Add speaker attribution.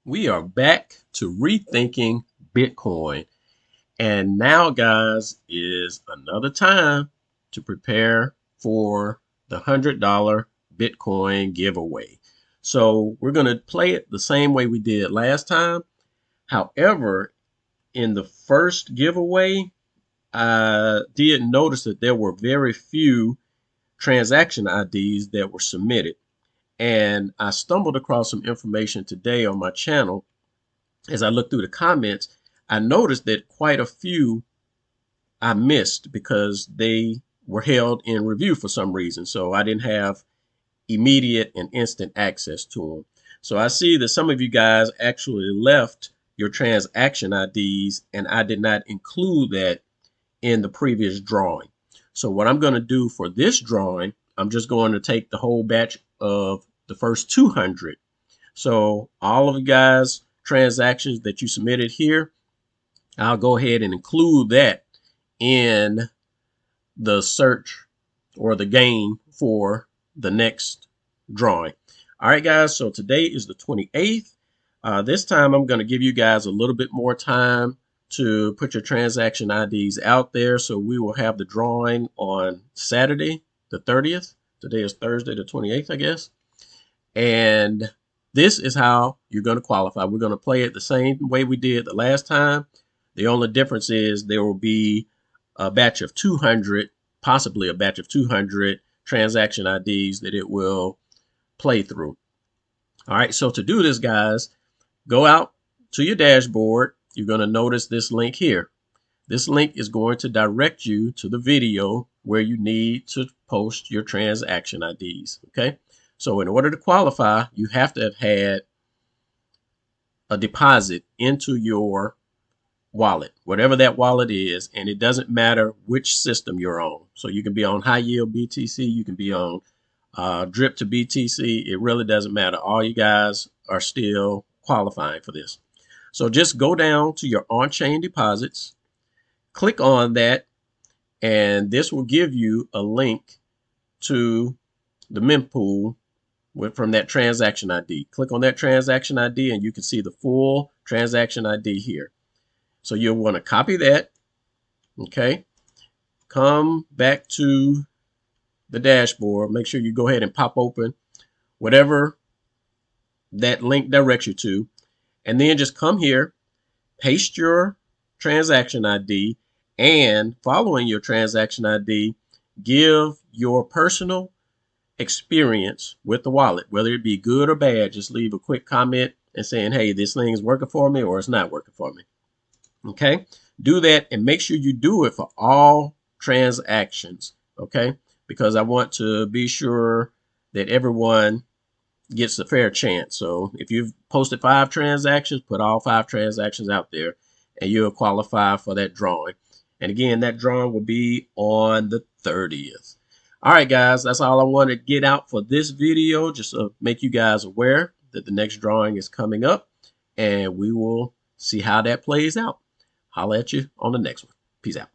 Speaker 1: We are back to rethinking Bitcoin. And now, guys, is another time to prepare for the $100 Bitcoin giveaway. So we're going to play it the same way we did last time. However, in the first giveaway, I did notice that there were very few transaction IDs that were submitted. And I stumbled across some information today on my channel. As I looked through the comments, I noticed that quite a few I missed because they were held in review for some reason. So I didn't have immediate and instant access to them. So I see that some of you guys actually left your transaction IDs, and I did not include that in the previous drawing. So what I'm going to do for this drawing, I'm just going to take the whole batch of the first 200. So all of you guys transactions that you submitted here, I'll go ahead and include that in the search or the gain for the next drawing. All right, guys, so today is the 28th. This time I'm going to give you guys a little bit more time to put your transaction IDs out there. So we will have the drawing on Saturday, the 30th. Today is Thursday, the 28th, I guess. And this is how you're going to qualify. We're going to play it the same way we did the last time. The only difference is there will be a batch of 200, possibly a batch of 200 transaction IDs that it will play through. All right, so to do this, guys, go out to your dashboard. You're going to notice this link here. This link is going to direct you to the video where you need to post your transaction IDs, okay? So in order to qualify, you have to have had a deposit into your wallet, whatever that wallet is, and it doesn't matter which system you're on. So you can be on high yield BTC, you can be on drip to BTC. It really doesn't matter. All you guys are still qualifying for this. So just go down to your on-chain deposits, click on that, and this will give you a link to the mempool from that transaction ID. Click on that transaction ID and you can see the full transaction ID here. So you'll want to copy that, okay? Come back to the dashboard. Make sure you go ahead and pop open whatever that link directs you to, and then just come here, paste your transaction ID, and following your transaction ID, give your personal experience with the wallet, whether it be good or bad. Just leave a quick comment and saying, hey, this thing is working for me or it's not working for me. Okay, do that and make sure you do it for all transactions, okay? Because I want to be sure that everyone gets a fair chance. So if you've posted 5 transactions, put all 5 transactions out there and you'll qualify for that drawing. And again, that drawing will be on the 30th. All right, guys, that's all I want to get out for this video, just to make you guys aware that the next drawing is coming up, and we will see how that plays out. Holla at you on the next one. Peace out.